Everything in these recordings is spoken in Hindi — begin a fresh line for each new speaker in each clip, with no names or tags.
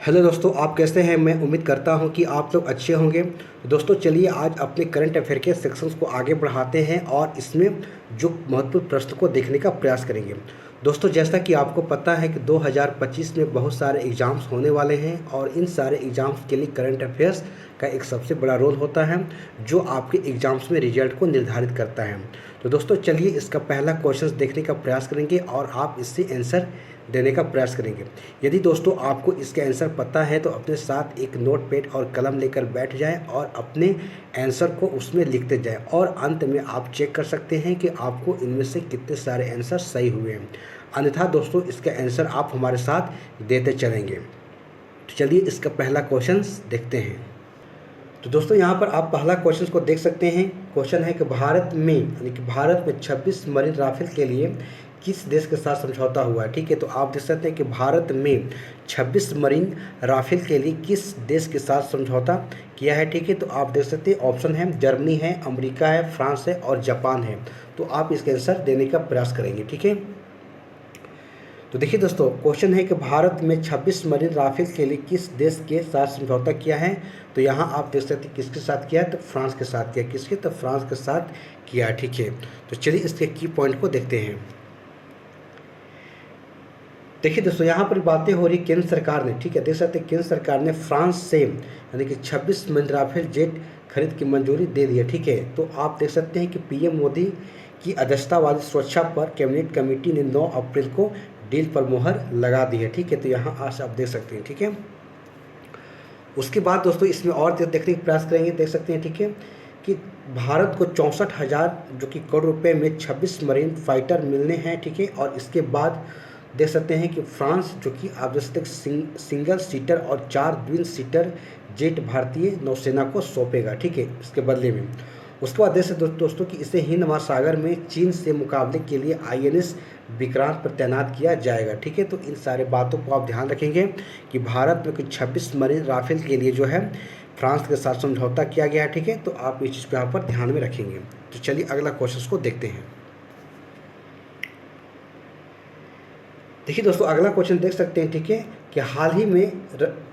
हेलो दोस्तों, आप कैसे हैं। मैं उम्मीद करता हूं कि आप लोग अच्छे होंगे। दोस्तों चलिए आज अपने करंट अफेयर के सेक्शंस को आगे बढ़ाते हैं और इसमें जो महत्वपूर्ण प्रश्न को देखने का प्रयास करेंगे। दोस्तों जैसा कि आपको पता है कि 2025 में बहुत सारे एग्ज़ाम्स होने वाले हैं और इन सारे एग्ज़ाम्स के लिए करंट अफेयर्स का एक सबसे बड़ा रोल होता है जो आपके एग्ज़ाम्स में रिजल्ट को निर्धारित करता है। तो दोस्तों चलिए इसका पहला क्वेश्चन देखने का प्रयास करेंगे और आप इससे आंसर देने का प्रयास करेंगे। यदि दोस्तों आपको इसके आंसर पता है तो अपने साथ एक नोट पैड और कलम लेकर बैठ जाएं और अपने आंसर को उसमें लिखते जाएं और अंत में आप चेक कर सकते हैं कि आपको इनमें से कितने सारे आंसर सही हुए हैं। अन्यथा दोस्तों इसका आंसर आप हमारे साथ देते चलेंगे। तो चलिए इसका पहला क्वेश्चन देखते हैं। तो दोस्तों यहाँ पर आप पहला क्वेश्चन को देख सकते हैं। क्वेश्चन है कि भारत में 26 मरीन राफेल के लिए किस देश के साथ समझौता हुआ है। ठीक है, तो आप देख सकते हैं कि भारत में 26 मरीन राफेल के लिए किस देश के साथ समझौता किया है। ठीक है, तो आप देख सकते हैं ऑप्शन है जर्मनी है, अमेरिका है, फ्रांस है और जापान है। तो आप इसका आंसर देने का प्रयास करेंगे। ठीक है, तो देखिए दोस्तों क्वेश्चन है कि भारत में 26 मरीन राफेल के लिए किस देश के साथ समझौता किया है। तो यहाँ आप देख सकते हैं किसके साथ किया है, तो फ्रांस के साथ किया। किसके, तो फ्रांस के साथ किया। ठीक है, तो चलिए इसके की पॉइंट को देखते हैं। देखिए दोस्तों यहाँ पर बातें हो रही केंद्र सरकार ने। ठीक है, देख सकते हैं केंद्र सरकार ने फ्रांस से यानी कि 26 मरीन राफेल जेट खरीद की मंजूरी दे दी है। ठीक है, तो आप देख सकते हैं कि पीएम मोदी की अध्यक्षता वाली सुरक्षा पर कैबिनेट कमेटी ने 9 अप्रैल को डील पर मुहर लगा दी है। ठीक है, तो यहाँ आज आप देख सकते हैं। ठीक है, उसके बाद दोस्तों इसमें और देखने का प्रयास करेंगे। देख सकते हैं ठीक है कि भारत को 64,000 जो कि करोड़ रुपए में 26 मरीन फाइटर मिलने हैं। ठीक है, और इसके बाद देख सकते हैं कि फ्रांस जो कि आप देख सकते हैं सिंगल सीटर और 4 द्विन सीटर जेट भारतीय नौसेना को सौंपेगा। ठीक है, इसके बदले में। उसके बाद देख सकते दोस्तों कि इसे हिंद महासागर में चीन से मुकाबले के लिए INS विक्रांत पर तैनात किया जाएगा। ठीक है, तो इन सारे बातों को आप ध्यान रखेंगे कि भारत में कुछ 26 मरीन राफेल के लिए जो है फ्रांस के साथ समझौता किया गया है। ठीक है, तो आप इस चीज़ को यहाँ पर ध्यान में रखेंगे। तो चलिए अगला क्वेश्चन को देखते हैं। देखिए दोस्तों अगला क्वेश्चन देख सकते हैं। ठीक है, कि हाल ही में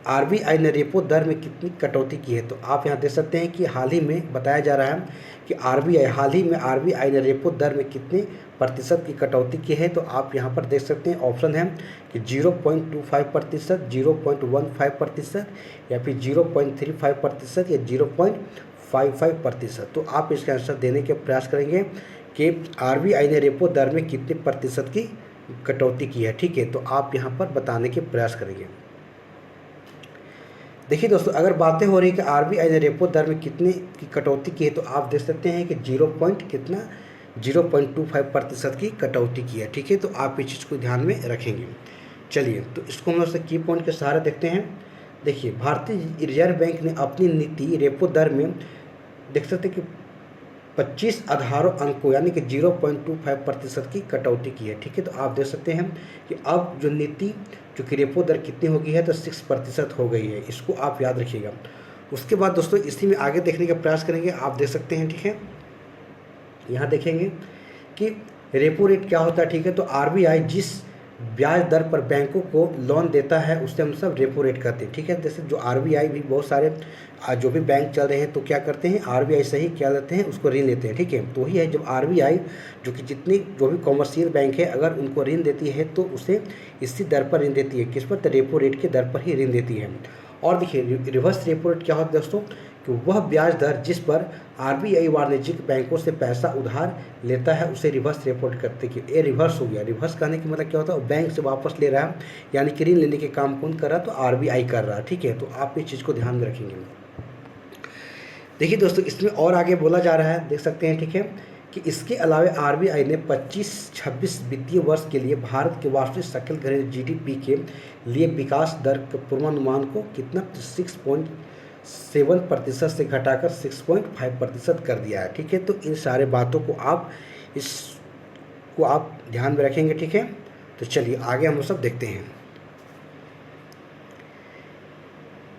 RBI ने रेपो दर में कितनी कटौती की है। तो आप यहाँ देख सकते हैं कि हाल ही में बताया जा रहा है कि RBI ने रेपो दर में कितने प्रतिशत की कटौती की है। तो आप यहाँ पर देख सकते हैं ऑप्शन है कि 0.25%, 0.15% या फिर 0.35% या 0.55%। तो आप इसका आंसर देने के प्रयास करेंगे कि RBI ने रेपो दर में कितने प्रतिशत की कटौती की है। ठीक है, तो आप यहाँ पर बताने के प्रयास करेंगे। देखिए दोस्तों अगर बातें हो रही है कि RBI ने रेपो दर में कितने की कटौती की है, तो आप देख सकते हैं कि 0.25% की कटौती की है। ठीक है, तो आप इस चीज़ को ध्यान में रखेंगे। चलिए तो इसको हम लोग की पॉइंट के सहारे देखते हैं। देखिए भारतीय रिजर्व बैंक ने अपनी नीति रेपो दर में देख सकते हैं कि 25 आधार अंकों यानी कि 0.25% की कटौती की है। ठीक है, तो आप देख सकते हैं कि अब जो नीति जो कि रेपो दर कितनी हो गई है, तो 6% हो गई है। इसको आप याद रखिएगा। उसके बाद दोस्तों इसी में आगे देखने का प्रयास करेंगे। आप देख सकते हैं ठीक है, यहाँ देखेंगे कि रेपो रेट क्या होता है। ठीक है, तो RBI जिस ब्याज दर पर बैंकों को लोन देता है उससे हम सब रेपो रेट करते हैं। ठीक है, जैसे जो RBI भी बहुत सारे जो भी बैंक चल रहे हैं तो क्या करते हैं RBI से ही क्या लेते हैं, उसको ऋण लेते हैं। ठीक है, तो ही है जब RBI जो कि जितनी जो भी कॉमर्शियल बैंक है अगर उनको ऋण देती है तो उसे इसी दर पर ऋण देती है। किस पर, तो रेपो रेट के दर पर ही ऋण देती है। और देखिए रिवर्स रेपो रेट क्या होता है दोस्तों, कि वह ब्याज दर जिस पर RBI वाणिज्यिक बैंकों से पैसा उधार लेता है उसे रिवर्स रेपो रेट करते हैं। ये रिवर्स हो गया। रिवर्स कहने की मतलब क्या होता है, बैंक से वापस ले रहा है, यानी कि ऋण लेने के काम कौन कर रहा है, तो RBI कर रहा है। ठीक है, तो आप इस चीज़ को ध्यान में रखेंगे। देखिए दोस्तों इसमें और आगे बोला जा रहा है, देख सकते हैं ठीक है, कि इसके अलावा RBI ने 25-26 वित्तीय वर्ष के लिए भारत के वार्षिक सकल घरेलू GDP के लिए विकास दर के पूर्वानुमान को कितना 6.7% से घटाकर 6.5% कर दिया है। ठीक है, तो इन सारे बातों को आप ध्यान में रखेंगे। ठीक है, तो चलिए आगे हम सब देखते हैं।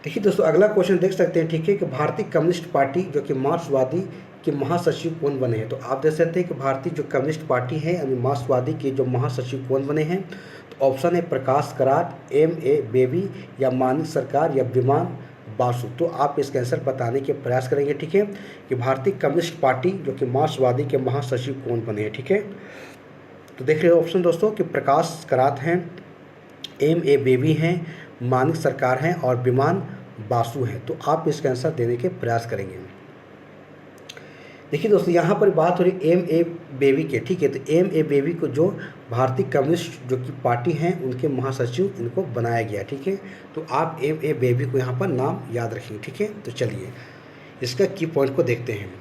देखिए दोस्तों अगला क्वेश्चन देख सकते हैं। ठीक है, कि भारतीय कम्युनिस्ट पार्टी जो कि मार्क्सवादी के महासचिव कौन बने हैं? तो आप देख सकते हैं कि भारतीय जो कम्युनिस्ट पार्टी है यानी मार्क्सवादी के जो महासचिव कौन बने हैं? तो ऑप्शन है प्रकाश करात, M.A. बेबी या मानिक सरकार या विमान बासु। तो आप इसका आंसर बताने के प्रयास करेंगे, ठीक है, कि भारतीय कम्युनिस्ट पार्टी जो कि मार्क्सवादी के महासचिव कौन बने हैं, ठीक है। तो देख रहे हो ऑप्शन दोस्तों कि प्रकाश करात हैं, M.A. बेबी हैं, मानिक सरकार हैं और विमान बासु हैं। तो आप इसका आंसर देने के प्रयास करेंगे। देखिए दोस्तों, यहाँ पर बात हो रही M.A. बेबी के, ठीक है। तो M.A. बेबी को जो भारतीय कम्युनिस्ट जो कि पार्टी हैं उनके महासचिव इनको बनाया गया, ठीक है। तो आप M.A. बेबी को यहाँ पर नाम याद रखेंगे, ठीक है। तो चलिए इसका की पॉइंट को देखते हैं।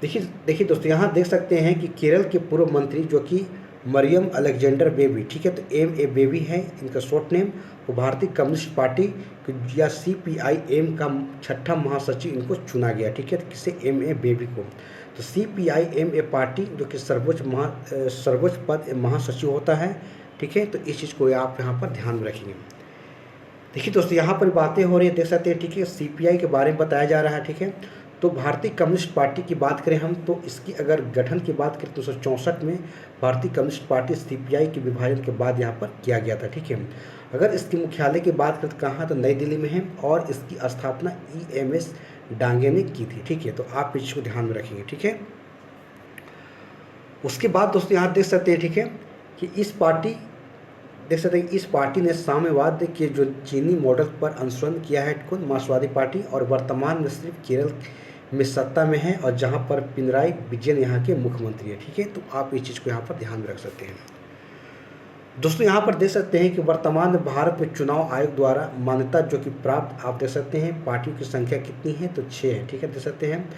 देखिए दोस्तों, यहाँ देख सकते हैं कि केरल के पूर्व मंत्री जो कि मरियम अलेक्जेंडर बेबी, ठीक है। तो M.A. बेबी है इनका शॉर्ट नेम। वो भारतीय कम्युनिस्ट पार्टी या CPIM का छठा महासचिव इनको चुना गया, ठीक है। तो किसे? M.A. बेबी को। तो CPIM पार्टी जो कि सर्वोच्च पद महासचिव होता है, ठीक है। तो इस चीज़ को आप यहाँ पर ध्यान में रखेंगे। देखिए दोस्तों, यहाँ पर बातें हो रही है, देख सकते हैं, ठीक है। CPI के बारे में बताया जा रहा है, ठीक है। तो भारतीय कम्युनिस्ट पार्टी की बात करें हम, तो इसकी अगर गठन की बात करें तो 1964 में भारतीय कम्युनिस्ट पार्टी CPI के विभाजन के बाद यहाँ पर किया गया था, ठीक है। अगर इसके मुख्यालय की बात करें तो कहाँ? तो नई दिल्ली में है और इसकी स्थापना EMS डांगे ने की थी, ठीक है। तो आप इस चीज़ को ध्यान में रखेंगे, ठीक है। उसके बाद दोस्तों यहाँ देख सकते हैं, ठीक है, कि इस पार्टी ने साम्यवाद के जो चीनी मॉडल पर अनुसरण किया है, खुद मार्क्सवादी पार्टी, और वर्तमान में सिर्फ केरल में सत्ता में है और जहां पर पिनराई विजयन यहाँ के मुख्यमंत्री है, ठीक है। तो आप इस चीज़ को यहाँ पर ध्यान में रख सकते हैं। दोस्तों यहाँ पर देख सकते हैं कि वर्तमान में भारत में चुनाव आयोग द्वारा मान्यता जो कि प्राप्त, आप देख सकते हैं पार्टियों की संख्या कितनी है? तो 6 है, ठीक है। देख सकते हैं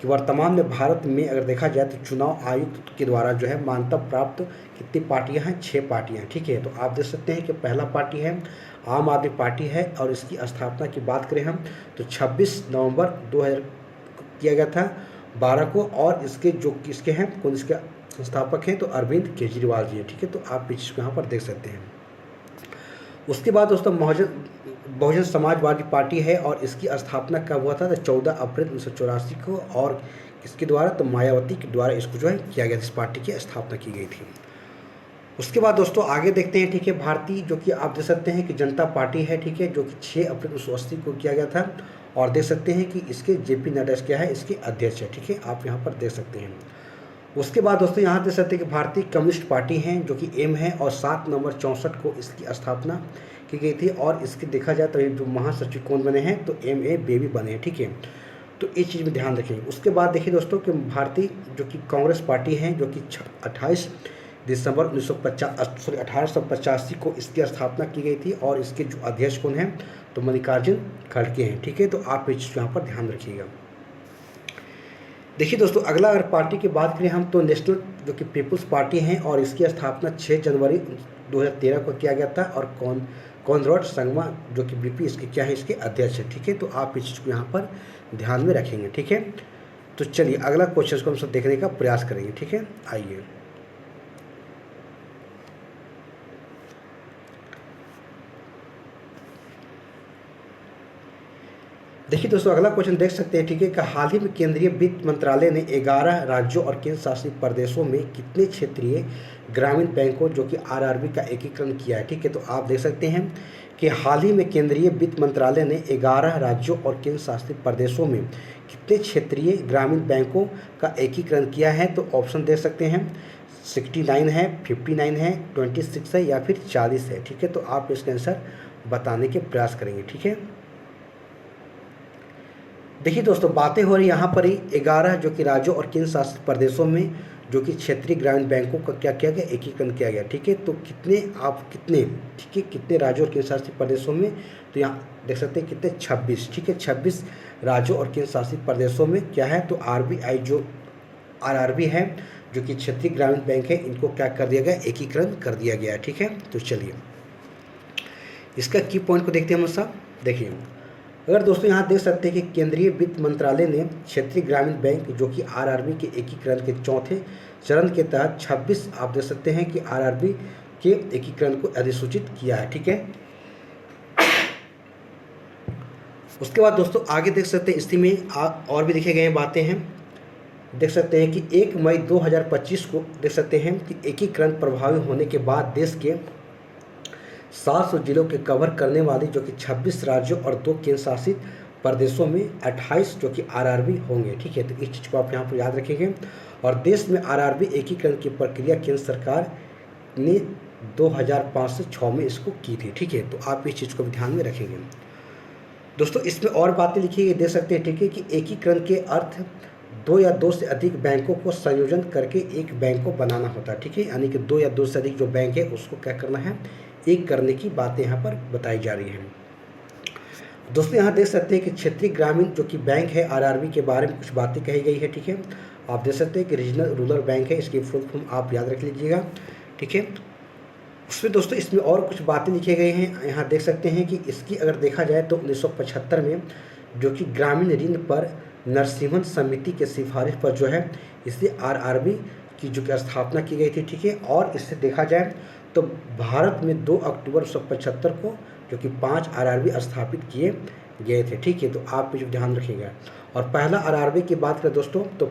कि वर्तमान में भारत में अगर देखा जाए तो चुनाव आयोग के द्वारा जो है मान्यता प्राप्त कितनी पार्टियां हैं? 6 पार्टियां, ठीक है। तो आप देख सकते हैं कि पहला पार्टी है आम आदमी पार्टी है और इसकी स्थापना की बात करें हम तो 26 नवंबर 2000 किया गया था 12 को, और इसके जो किसके हैं, कौन इसके संस्थापक हैं? तो अरविंद केजरीवाल जी हैं, ठीक है। तो आप इस चीज़ को यहाँ पर देख सकते हैं। उसके बाद दोस्तों बहुजन समाजवादी पार्टी है और इसकी स्थापना कब हुआ था? तो 14 अप्रैल 1984 को, और इसके द्वारा तो मायावती के द्वारा इसको जो है किया गया, इस पार्टी की स्थापना की गई थी। उसके बाद दोस्तों आगे देखते हैं, ठीक है, भारतीय जो कि आप देख सकते हैं कि जनता पार्टी है, ठीक है, जो कि 6 अप्रैल 1980 को किया गया था, और देख सकते हैं कि इसके JP नड्डा क्या है, इसके अध्यक्ष है, ठीक है। आप यहाँ पर देख सकते हैं। उसके बाद दोस्तों यहाँ देख सकते हैं कि भारतीय कम्युनिस्ट पार्टी हैं जो कि M है, और 7 नवंबर 64 को इसकी स्थापना की गई थी, और इसकी देखा जाए तो ये जो महासचिव कौन बने हैं? तो M.A. बेबी बने हैं, ठीक है। तो इस चीज़ में ध्यान रखेंगे। उसके बाद देखिए दोस्तों कि भारतीय जो कि कांग्रेस पार्टी है जो कि 28 दिसंबर 1885 को इसकी स्थापना की गई थी, और इसके जो अध्यक्ष कौन हैं? तो मल्लिकार्जुन खड़गे हैं, ठीक है। तो आप इस चीज़ यहाँ पर ध्यान रखिएगा। देखिए दोस्तों, अगला अगर पार्टी की बात करें हम तो नेशनल जो कि पीपुल्स पार्टी हैं, और इसकी स्थापना 6 जनवरी 2013 को किया गया था, और कॉनराड संगमा जो कि BP इसके क्या है, इसके अध्यक्ष है, ठीक है। तो आप इस चीज़ को यहाँ पर ध्यान में रखेंगे, ठीक है। तो चलिए अगला क्वेश्चन को हम सब देखने का प्रयास करेंगे, ठीक है। आइए, देखिए दोस्तों, अगला क्वेश्चन देख सकते हैं, ठीक है, कि हाल ही में केंद्रीय वित्त मंत्रालय ने 11 राज्यों और केंद्र शासित प्रदेशों में कितने क्षेत्रीय ग्रामीण बैंकों जो कि RRB का एकीकरण किया है, ठीक है। तो आप देख सकते हैं कि हाल ही में केंद्रीय वित्त मंत्रालय ने 11 राज्यों और केंद्र शासित प्रदेशों में कितने क्षेत्रीय ग्रामीण बैंकों का एकीकरण किया है? तो ऑप्शन देख सकते हैं 69 है, 59 है, 26 है या फिर 40 है, ठीक है। तो आप इसका आंसर बताने के प्रयास करेंगे, ठीक है। देखिए दोस्तों, बातें हो रही यहाँ पर ही 11 जो कि राज्यों और केंद्र शासित प्रदेशों में जो कि क्षेत्रीय ग्रामीण बैंकों का क्या किया गया, एकीकरण किया गया, ठीक है। तो कितने, ठीक है, कितने राज्यों और केंद्र शासित प्रदेशों में? तो यहाँ देख सकते हैं कितने, 26, ठीक है। 26 राज्यों और केंद्र शासित प्रदेशों में क्या है? तो RBI जो RRB है जो कि क्षेत्रीय ग्रामीण बैंक है, इनको क्या कर दिया गया, एकीकरण कर दिया गया, ठीक है। तो चलिए इसका की पॉइंट को देखते हैं हम सब। देखिए, अगर दोस्तों यहाँ देख सकते हैं कि केंद्रीय वित्त मंत्रालय ने क्षेत्रीय ग्रामीण बैंक जो कि RRB के एकीकरण के चौथे चरण के तहत 26 आप देख सकते हैं कि RRB के एकीकरण को अधिसूचित किया है, ठीक है। उसके बाद दोस्तों आगे देख सकते हैं, स्थिति में और भी लिखे गए बातें हैं। देख सकते हैं कि 1 मई 2025 को देख सकते हैं कि एकीकरण प्रभावी होने के बाद देश के 700 जिलों के कवर करने वाली जो कि 26 राज्यों और 2 केंद्र शासित प्रदेशों में 28 जो कि आरआरबी होंगे। ठीक है, तो इस चीज़ को आप यहाँ पर याद रखेंगे। और देश में आरआरबी एकीकरण की प्रक्रिया केंद्र सरकार ने 2005 से 6 में इसको की थी। ठीक है, तो आप इस चीज़ को भी ध्यान में रखेंगे। दोस्तों इसमें और बातें लिखी गई देख सकते हैं। ठीक है, कि एकीकरण के अर्थ 2 या 2 से अधिक बैंकों को संयोजन करके एक बैंक को बनाना होता है। ठीक है, यानी कि 2 या 2 से अधिक जो बैंक है उसको क्या करना है, एक करने की बातें यहाँ पर बताई जा रही हैं। दोस्तों यहाँ देख सकते हैं कि क्षेत्रीय ग्रामीण जो कि बैंक है आरआरबी के बारे में कुछ बातें कही गई है। ठीक है, आप देख सकते हैं कि रीजनल रूरल बैंक है, इसकी फुल फॉर्म आप याद रख लीजिएगा। ठीक है, उसमें दोस्तों इसमें और कुछ बातें लिखे गए हैं। यहाँ देख सकते हैं कि इसकी अगर देखा जाए तो 1975 में जो कि ग्रामीण ऋण पर नरसिम्हन समिति के सिफारिश पर जो है इससे आरआरबी की जो कि स्थापना की गई थी। ठीक है, और इससे देखा जाए तो भारत में 2 अक्टूबर 1975 को जो कि 5 आरआरबी स्थापित किए गए थे। ठीक है, तो आप जो ध्यान रखिएगा। और पहला आरआरबी की बात करें दोस्तों तो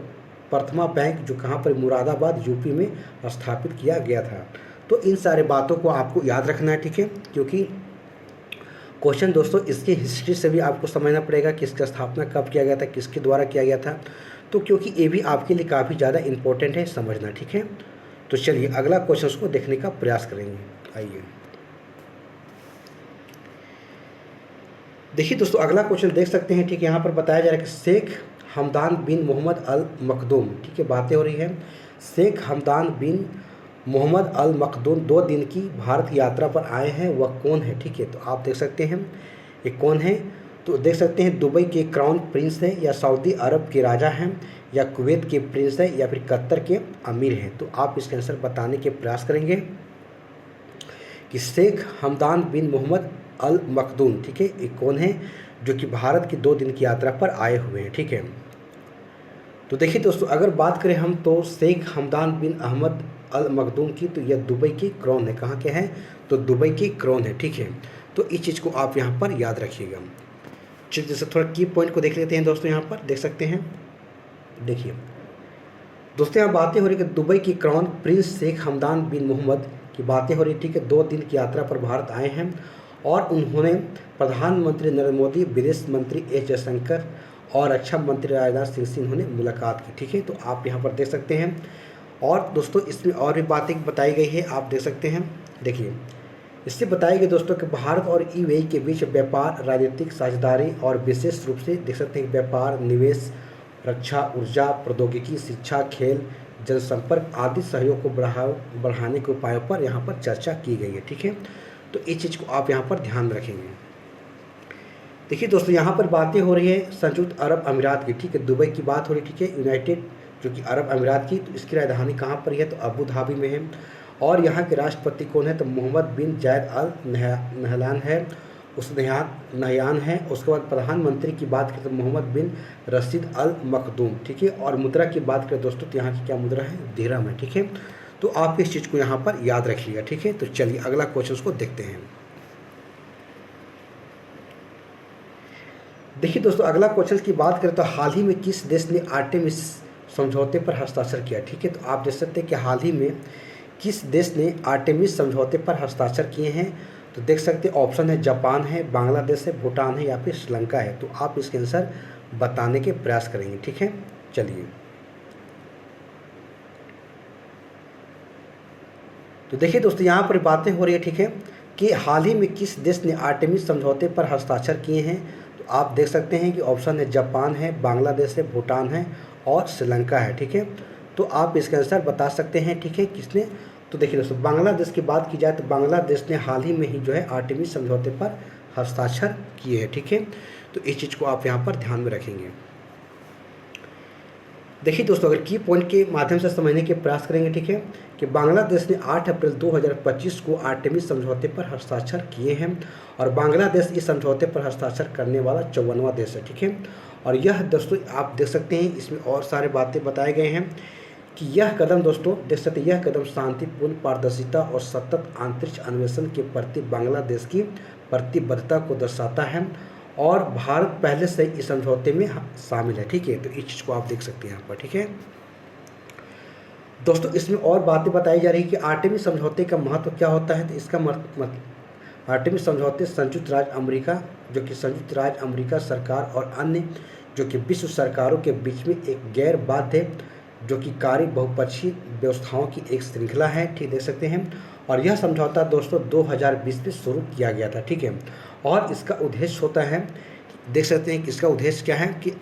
प्रथमा बैंक जो कहाँ पर मुरादाबाद यूपी में स्थापित किया गया था। तो इन सारे बातों को आपको याद रखना है। ठीक है, क्योंकि क्वेश्चन दोस्तों इसकी हिस्ट्री से भी आपको समझना पड़ेगा कि इसका स्थापना कब किया गया था, किसके द्वारा किया गया था। तो क्योंकि ये भी आपके लिए काफ़ी ज़्यादा इम्पोर्टेंट है समझना। ठीक है, तो चलिए अगला क्वेश्चन को देखने का प्रयास करेंगे। आइए देखिए दोस्तों अगला क्वेश्चन देख सकते हैं। ठीक है, यहाँ पर बताया जा रहा है कि शेख हमदान बिन मोहम्मद अल मखदूम, ठीक है, बातें हो रही है। शेख हमदान बिन मोहम्मद अल मखदूम 2 दिन की भारत यात्रा पर आए हैं, वह कौन है। ठीक है, तो आप देख सकते हैं ये कौन है। तो देख सकते हैं दुबई के क्राउन प्रिंस हैं, या सऊदी अरब के राजा हैं, या कुवैत के प्रिंस हैं, या फिर कतर के अमीर हैं। तो आप इसका आंसर बताने के प्रयास करेंगे कि शेख हमदान बिन मोहम्मद अल मखदूम, ठीक है, ये कौन है जो कि भारत की 2 दिन की यात्रा पर आए हुए हैं। ठीक है, तो देखिए दोस्तों अगर बात करें हम तो शेख हमदान बिन अहमद अल मखदूम की, तो यह दुबई की क्राउन है। कहाँ के हैं, तो दुबई की क्राउन है। ठीक है, तो इस चीज़ को आप यहाँ पर याद रखिएगा। चलिए जैसे थोड़ा की पॉइंट को देख लेते हैं दोस्तों। यहाँ पर देख सकते हैं, देखिए दोस्तों यहाँ बातें हो रही कि दुबई की क्राउन प्रिंस शेख हमदान बिन मोहम्मद की बातें हो रही। ठीक है, 2 दिन की यात्रा पर भारत आए हैं और उन्होंने प्रधानमंत्री नरेंद्र मोदी, विदेश मंत्री एस जयशंकर और रक्षा मंत्री राजनाथ सिंह से उन्होंने मुलाकात की। ठीक है, तो आप यहाँ पर देख सकते हैं। और दोस्तों इसमें और भी बातें बताई गई है, आप देख सकते हैं। देखिए इससे बताया गया दोस्तों कि भारत और यूएई के बीच व्यापार, राजनीतिक साझेदारी और विशेष रूप से देख सकते हैं व्यापार, निवेश, रक्षा, ऊर्जा, प्रौद्योगिकी, शिक्षा, खेल, जनसंपर्क आदि सहयोग को बढ़ाने के उपायों पर यहाँ पर चर्चा की गई है। ठीक है, तो इस चीज़ को आप यहाँ पर ध्यान में रखेंगे। देखिए दोस्तों यहाँ पर बातें हो रही है संयुक्त अरब अमीरात की। ठीक है, दुबई की बात हो रही। ठीक है, यूनाइटेड जो कि अरब अमीरात की, तो इसकी राजधानी कहाँ पर है, तो अबू धाबी में है। और यहाँ के राष्ट्रपति कौन है, तो मोहम्मद बिन जायद अल नहयान है, नहयान है। उसके बाद प्रधानमंत्री की बात करें तो मोहम्मद बिन रशीद अल मखदूम। ठीक है, और मुद्रा की बात करें दोस्तों तो यहाँ की क्या मुद्रा है, दिरहम है। ठीक है, तो आप इस चीज़ को यहाँ पर याद रखिएगा। ठीक है, तो चलिए अगला क्वेश्चन को देखते हैं। देखिए दोस्तों अगला क्वेश्चन की बात करें तो हाल ही में किस देश ने आर्टेमिस समझौते पर हस्ताक्षर किया। ठीक है, तो आप देख सकते हैं कि हाल ही में किस देश ने आर्टेमिस समझौते पर हस्ताक्षर किए हैं। तो देख सकते हैं ऑप्शन है जापान है, बांग्लादेश है, भूटान है, या फिर श्रीलंका है। तो आप इसके आंसर बताने के प्रयास करेंगे। ठीक है, चलिए तो देखिए दोस्तों यहाँ पर बातें हो रही है। ठीक है, कि हाल ही में किस देश ने आर्टेमिस समझौते पर हस्ताक्षर किए हैं। तो आप देख सकते हैं कि ऑप्शन है जापान है, बांग्लादेश है, भूटान है और श्रीलंका है। ठीक है, तो आप इसका आंसर बता सकते हैं। ठीक है, किसने, तो देखिए दोस्तों बांग्लादेश की बात की जाए तो बांग्लादेश ने हाल ही में ही जो है आर्टेमिस समझौते पर हस्ताक्षर किए हैं। ठीक है, तो इस चीज़ को आप यहाँ पर ध्यान में रखेंगे। देखिए दोस्तों अगर की पॉइंट के माध्यम से समझने के प्रयास करेंगे। ठीक है, कि बांग्लादेश ने 8 अप्रैल 2025 को आर्टेमिस समझौते पर हस्ताक्षर किए हैं और बांग्लादेश इस समझौते पर हस्ताक्षर करने वाला 54वां देश है। ठीक है, और यह दोस्तों आप देख सकते हैं इसमें और सारे बातें बताए गए हैं कि यह कदम दोस्तों देख सकते हैं, यह कदम शांतिपूर्ण, पारदर्शिता और सतत आंतरिक अन्वेषण के प्रति बांग्लादेश की प्रतिबद्धता को दर्शाता है और भारत पहले से इस समझौते में शामिल है। ठीक है, तो इस चीज़ को आप देख सकते हैं यहाँ पर। ठीक है दोस्तों, इसमें और बातें बताई जा रही है कि आर्टेमिस समझौते का महत्व क्या होता है। तो इसका आर्टेमिस समझौते संयुक्त राज्य अमेरिका, जो कि संयुक्त राज्य अमेरिका सरकार और अन्य जो कि विश्व सरकारों के बीच में एक गैर बाध्य जो कि कार्य बहुपक्षीय व्यवस्थाओं की एक श्रृंखला है। ठीक, देख सकते हैं। और यह समझौता दोस्तों 2020 में शुरू किया गया था। ठीक है, और इसका उद्देश्य होता है, देख सकते हैं कि इसका उद्देश्य क्या है, कि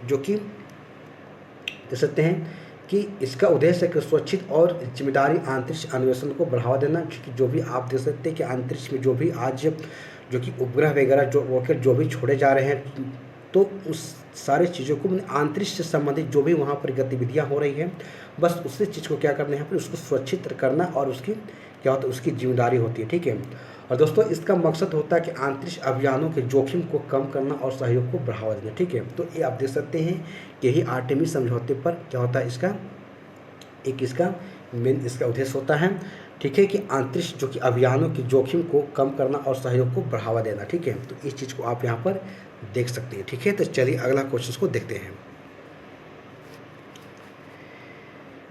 जो कि देख सकते हैं कि इसका उद्देश्य है कि सुरक्षित और जिम्मेदारी अंतरिक्ष अन्वेषण को बढ़ावा देना। कि जो भी आप देख सकते हैं कि अंतरिक्ष में जो भी आज जो कि उपग्रह वगैरह जो रॉकेट जो भी छोड़े जा रहे हैं, तो उस सारी चीज़ों को अंतरिक्ष से संबंधित जो भी वहाँ पर गतिविधियाँ हो रही हैं, बस उसी चीज़ को क्या करना है यहाँ पर, उसको सुरक्षित करना और उसकी क्या होता है, उसकी जिम्मेदारी होती है। ठीक है, और दोस्तों इसका मकसद होता है कि अंतरिक्ष अभियानों के जोखिम को कम करना और सहयोग को बढ़ावा देना। ठीक है, तो ये आप देख सकते हैं कि यही आर्टेमिस समझौते पर क्या होता है, इसका मेन इसका उद्देश्य होता है। ठीक है, कि अंतरिक्ष जो कि अभियानों के जोखिम को कम करना और सहयोग को बढ़ावा देना। ठीक है, तो इस चीज़ को आप यहाँ पर देख सकते हैं। ठीक है, तो चलिए अगला क्वेश्चन को देखते हैं।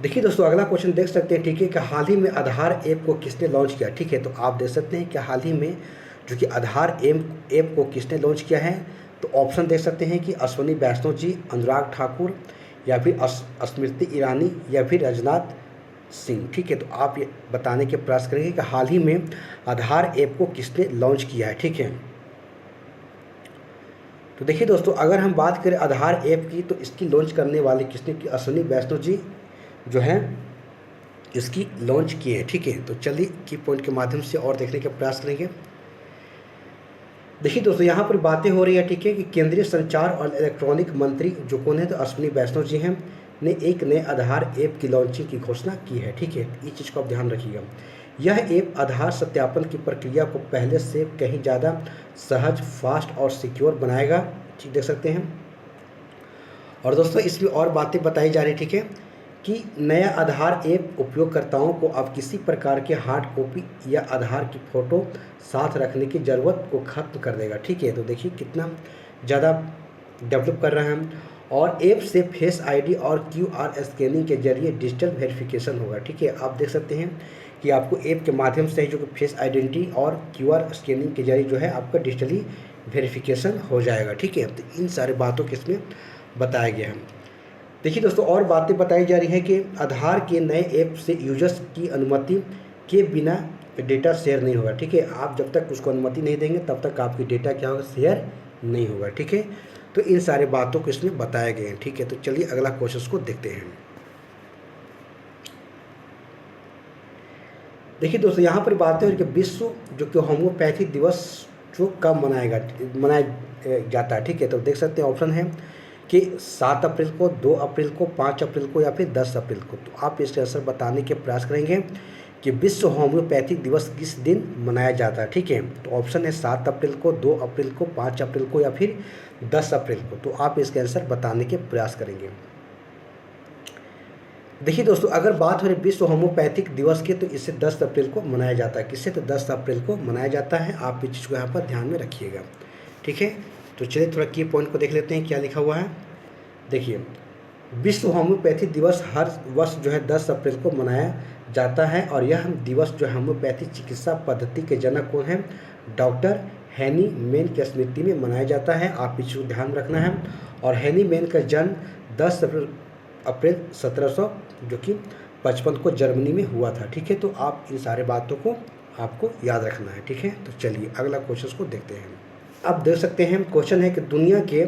देखिए दोस्तों, अगला क्वेश्चन देख सकते हैं। ठीक है, कि हाल ही में आधार ऐप को किसने लॉन्च किया। ठीक है, तो आप देख सकते हैं कि हाल ही में जो कि आधार ऐप को किसने लॉन्च किया है। तो ऑप्शन देख सकते हैं कि अश्विनी वैष्णव जी, अनुराग ठाकुर, या फिर स्मृति ईरानी, या फिर राजनाथ सिंह। ठीक है, तो आप ये बताने के प्रयास करेंगे कि हाल ही में आधार ऐप को किसने लॉन्च किया है। ठीक है, तो देखिए दोस्तों, अगर हम बात करें आधार ऐप की, तो इसकी लॉन्च करने वाले किसने की, अश्विनी वैष्णव जी जो हैं इसकी लॉन्च की है। ठीक है, तो चलिए की पॉइंट के माध्यम से और देखने का प्रयास करेंगे। देखिए दोस्तों, यहाँ पर बातें हो रही है। ठीक है, कि केंद्रीय संचार और इलेक्ट्रॉनिक मंत्री जो कौन है, तो अश्विनी वैष्णव जी हैं, ने एक नए आधार ऐप की लॉन्चिंग की घोषणा की है। ठीक है, इस चीज़ को आप ध्यान रखिएगा। यह ऐप आधार सत्यापन की प्रक्रिया को पहले से कहीं ज़्यादा सहज, फास्ट और सिक्योर बनाएगा। ठीक, देख सकते हैं। और दोस्तों इसमें और बातें बताई जा रही। ठीक है, कि नया आधार ऐप उपयोगकर्ताओं को अब किसी प्रकार के हार्ड कॉपी या आधार की फ़ोटो साथ रखने की ज़रूरत को ख़त्म कर देगा। ठीक है, तो देखिए कितना ज़्यादा डेवलप कर रहे हैं। और ऐप से फेस आईडी और क्यूआर स्कैनिंग के जरिए डिजिटल वेरिफिकेशन होगा। ठीक है, आप देख सकते हैं कि आपको ऐप के माध्यम से जो फेस आइडेंटिटी और क्यूआर स्कैनिंग के जरिए जो है आपका डिजिटली वेरिफिकेशन हो जाएगा। ठीक है, तो इन सारी बातों को इसमें बताया गया है। देखिए दोस्तों, और बातें बताई जा रही है कि आधार के नए ऐप से यूजर्स की अनुमति के बिना डेटा शेयर नहीं होगा। ठीक है, आप जब तक उसको अनुमति नहीं देंगे तब तक आपकी डेटा क्या होगा, शेयर नहीं होगा। ठीक है, तो इन सारे बातों को इसमें बताया गया है। ठीक है, तो चलिए अगला क्वेश्चन को देखते हैं। देखिए दोस्तों, यहाँ पर बात है कि विश्व जो कि होम्योपैथी दिवस जो कब मनाया जाता है। ठीक है, तो देख सकते हैं ऑप्शन है कि 7 अप्रैल को, 2 अप्रैल को, 5 अप्रैल को, या फिर 10 अप्रैल को। तो आप इसके आंसर बताने के प्रयास करेंगे कि विश्व होम्योपैथिक दिवस किस दिन मनाया जाता है। ठीक है, तो ऑप्शन है 7 अप्रैल को, 2 अप्रैल को, 5 अप्रैल को, या फिर 10 अप्रैल को। तो आप इसके आंसर बताने के प्रयास करेंगे। देखिए दोस्तों, अगर बात हो रही विश्व होम्योपैथिक दिवस की, तो इसे 10 अप्रैल को मनाया जाता है। किससे, तो 10 अप्रैल को मनाया जाता है। आप इस चीज़ को यहाँ पर ध्यान में रखिएगा। ठीक है, तो चलिए थोड़ा की पॉइंट को देख लेते हैं क्या लिखा हुआ है। देखिए, विश्व होम्योपैथी दिवस हर वर्ष जो है 10 अप्रैल को मनाया जाता है। और यह दिवस जो है होम्योपैथी चिकित्सा पद्धति के जनक कौन है, डॉक्टर हेनी मैन की स्मृति में मनाया जाता है। आप इस चीज़ को ध्यान रखना है। और हेनी मैन का जन्म 10 अप्रैल 1755 को जर्मनी में हुआ था। ठीक है, तो आप इन सारे बातों को आपको याद रखना है। ठीक है, तो चलिए अगला क्वेश्चन को देखते हैं। आप देख सकते हैं क्वेश्चन है कि दुनिया के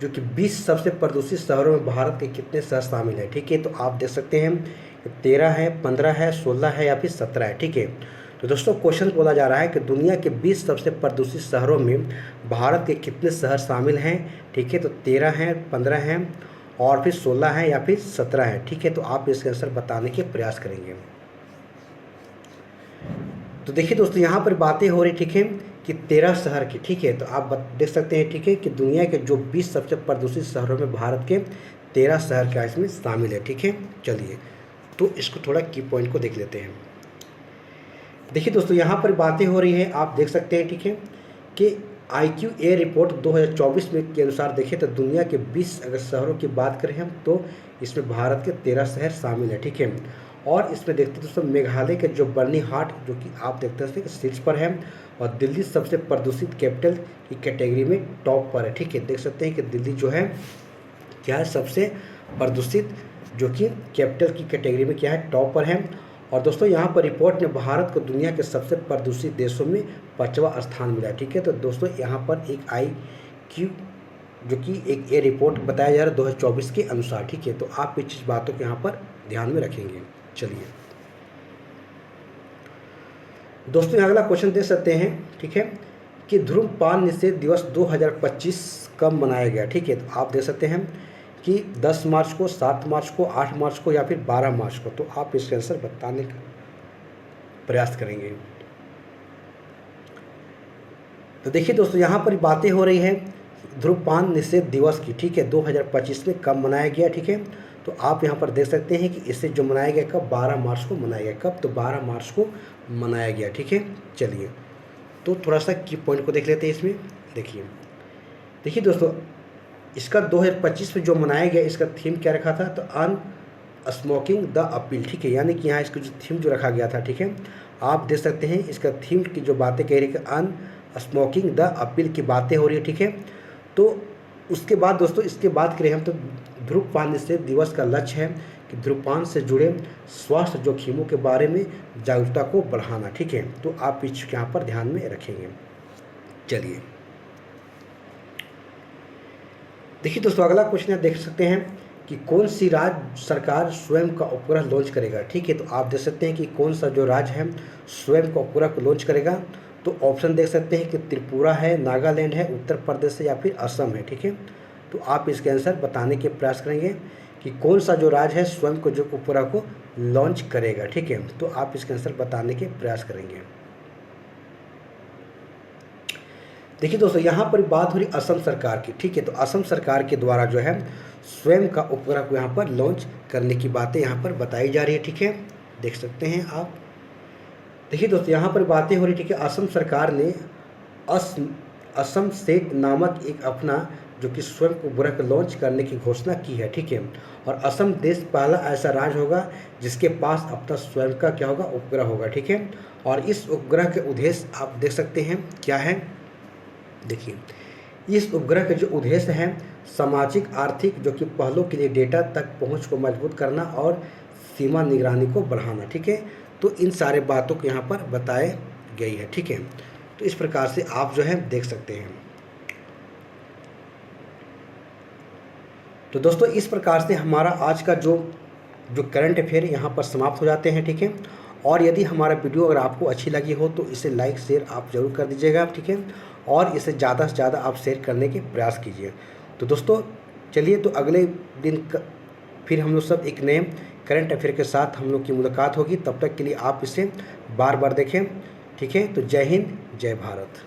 जो कि 20 सबसे प्रदूषित शहरों में भारत के कितने शहर शामिल है। ठीक है, तो आप देख सकते हैं 13 है, 15 है, 16 है, या फिर 17 है। ठीक है, तो दोस्तों क्वेश्चन बोला जा रहा है कि दुनिया के 20 सबसे प्रदूषित शहरों में भारत के कितने शहर शामिल हैं। ठीक है, तो 13 हैं, 15 हैं, और फिर 16 है, या फिर 17 है। ठीक है, तो आप इसके आंसर बताने के प्रयास करेंगे। तो देखिए दोस्तों, यहाँ पर बातें हो रही। ठीक है, कि 13 शहर की। ठीक है, तो आप देख सकते हैं। ठीक है, कि दुनिया के जो 20 सबसे प्रदूषित शहरों में भारत के 13 शहर का इसमें शामिल है। ठीक है, चलिए तो इसको थोड़ा की पॉइंट को देख लेते हैं। देखिए दोस्तों, यहाँ पर बातें हो रही है, आप देख सकते हैं। ठीक है, कि IQ ए रिपोर्ट 2024 में के अनुसार देखें तो दुनिया के 20 अगर शहरों की बात करें हम तो इसमें भारत के 13 शहर शामिल है, ठीक है। और इसमें देखते हैं दोस्तों मेघालय के जो बर्नीहाट जो कि आप देखते हैं कि शीर्ष पर है, और दिल्ली सबसे प्रदूषित कैपिटल की कैटेगरी में टॉप पर है, ठीक है। देख सकते हैं कि दिल्ली जो है क्या है, सबसे प्रदूषित जो कि कैपिटल की कैटेगरी में क्या है, टॉप पर है। और दोस्तों यहाँ पर रिपोर्ट ने भारत को दुनिया के सबसे प्रदूषित देशों में 5वां स्थान मिला, ठीक है। तो दोस्तों यहाँ पर एक IQ जो कि एक ए रिपोर्ट बताया जा रहा है 2024 के अनुसार, ठीक है। तो आप इस बातों को यहाँ पर ध्यान में रखेंगे। चलिए दोस्तों यहाँ अगला क्वेश्चन दे सकते हैं, ठीक है, कि धूम्रपान निषेध दिवस 2025 कब मनाया गया, ठीक है। तो आप दे सकते हैं कि 10 मार्च को, 7 मार्च को, 8 मार्च को या फिर 12 मार्च को। तो आप इसका आंसर बताने का प्रयास करेंगे। तो देखिए दोस्तों यहाँ पर बातें हो रही है धूम्रपान निषेध दिवस की, ठीक है, 2025 में कब मनाया गया, ठीक है। तो आप यहाँ पर देख सकते हैं कि इसे जो मनाया गया कब, 12 मार्च को मनाया गया। कब? तो 12 मार्च को मनाया गया, ठीक है। चलिए तो थोड़ा सा की पॉइंट को देख लेते हैं इसमें। देखिए दोस्तों इसका 2025 में जो मनाया गया इसका थीम क्या रखा था, तो अन स्मोकिंग द अपील, ठीक है। यानी कि यहाँ इसका जो थीम जो रखा गया था, ठीक है, आप देख सकते हैं इसका थीम की जो बातें कह रही है कि अन स्मोकिंग द अपील की बातें हो रही है, ठीक है। तो उसके बाद दोस्तों इसके बाद करें हम तो धूम्रपान निषेध दिवस का लक्ष्य है कि धूम्रपान से जुड़े स्वास्थ्य जोखिमों के बारे में जागरूकता को बढ़ाना, ठीक है। तो आप इसके यहाँ पर ध्यान में रखेंगे। चलिए देखिए दोस्तों अगला क्वेश्चन आप देख सकते हैं कि कौन सी राज्य सरकार स्वयं का उपग्रह लॉन्च करेगा, ठीक है। तो आप देख सकते हैं कि कौन सा जो राज्य है स्वयं का उपग्रह को लॉन्च करेगा। तो ऑप्शन देख सकते हैं कि त्रिपुरा है, नागालैंड है, उत्तर प्रदेश है या फिर असम है, ठीक है। तो आप इसके आंसर बताने के प्रयास करेंगे कि कौन सा जो राज्य है स्वयं को जो उपग्रह को लॉन्च करेगा, ठीक है। तो आप इसके आंसर बताने के प्रयास करेंगे। देखिए दोस्तों यहाँ पर बात हो रही असम सरकार की, ठीक है। तो असम सरकार के द्वारा जो है स्वयं का उपग्रह को यहाँ पर लॉन्च करने की बातें यहाँ पर बताई जा रही है, ठीक है। देख सकते हैं आप। देखिए दोस्तों यहाँ पर बातें हो रही, ठीक है। असम सरकार ने असम सेट नामक एक अपना जो कि स्वयं उपग्रह को लॉन्च करने की घोषणा की है, ठीक है। और असम देश पहला ऐसा राज्य होगा जिसके पास अपना स्वयं का क्या होगा, उपग्रह होगा, ठीक है। और इस उपग्रह के उद्देश्य आप देख सकते हैं क्या है। देखिए इस उपग्रह के जो उद्देश्य हैं सामाजिक आर्थिक जो कि पहलों के लिए डेटा तक पहुंच को मजबूत करना और सीमा निगरानी को बढ़ाना, ठीक है। तो इन सारे बातों को यहाँ पर बताए गई है, ठीक है। तो इस प्रकार से आप जो है देख सकते हैं। तो दोस्तों इस प्रकार से हमारा आज का जो करंट अफेयर यहाँ पर समाप्त हो जाते हैं, ठीक है। और यदि हमारा वीडियो अगर आपको अच्छी लगी हो तो इसे लाइक शेयर आप ज़रूर कर दीजिएगा, ठीक है। और इसे ज़्यादा से ज़्यादा आप शेयर करने के प्रयास कीजिए। तो दोस्तों चलिए तो अगले दिन फिर हम लोग सब एक नए करंट अफेयर के साथ हम लोग की मुलाकात होगी। तब तक के लिए आप इसे बार बार देखें, ठीक है। तो जय हिंद, जय भारत।